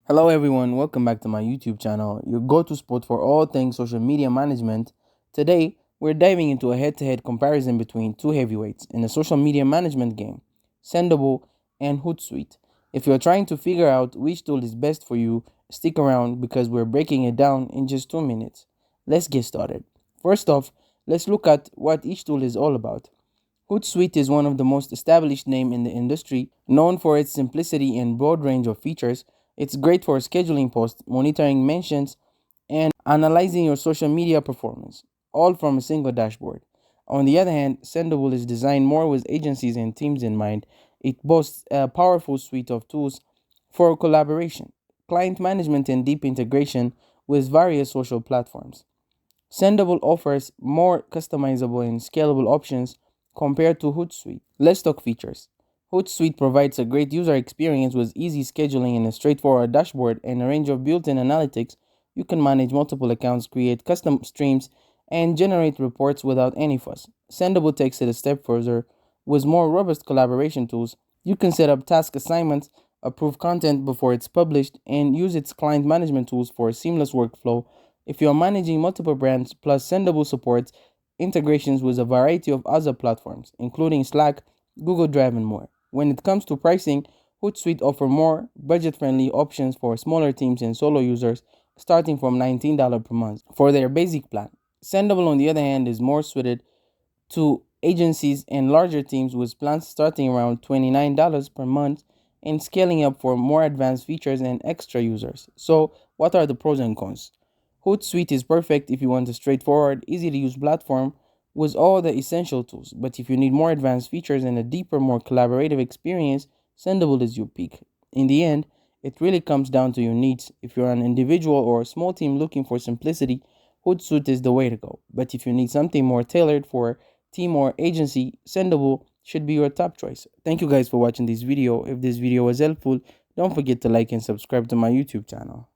Hello everyone, welcome back to my YouTube channel, your go-to spot for all things social media management. Today, we're diving into a head-to-head comparison between two heavyweights in the social media management game, Sendible and Hootsuite. If you're trying to figure out which tool is best for you, stick around because we're breaking it down in just 2 minutes. Let's get started. First off, let's look at what each tool is all about. Hootsuite is one of the most established names in the industry, known for its simplicity and broad range of features. It's great for scheduling posts, monitoring mentions, and analyzing your social media performance, all from a single dashboard. On the other hand, Sendible is designed more with agencies and teams in mind. It boasts a powerful suite of tools for collaboration, client management, and deep integration with various social platforms. Sendible offers more customizable and scalable options compared to Hootsuite. Let's talk features. Hootsuite provides a great user experience with easy scheduling and a straightforward dashboard and a range of built-in analytics. You can manage multiple accounts, create custom streams, and generate reports without any fuss. Sendible takes it a step further with more robust collaboration tools. You can set up task assignments, approve content before it's published, and use its client management tools for a seamless workflow. If you are managing multiple brands, plus Sendible supports integrations with a variety of other platforms, including Slack, Google Drive, and more. When it comes to pricing, Hootsuite offers more budget-friendly options for smaller teams and solo users, starting from $19 per month for their basic plan. Sendible, on the other hand, is more suited to agencies and larger teams with plans starting around $29 per month and scaling up for more advanced features and extra users. So, what are the pros and cons? Hootsuite is perfect if you want a straightforward, easy to use platform with all the essential tools, but if you need more advanced features and a deeper, more collaborative experience, Sendible is your peak. In the end, it really comes down to your needs. If you're an individual or a small team looking for simplicity, Hootsuite is the way to go. But if you need something more tailored for team or agency, Sendible should be your top choice. Thank you guys for watching this video. If this video was helpful, don't forget to like and subscribe to my YouTube channel.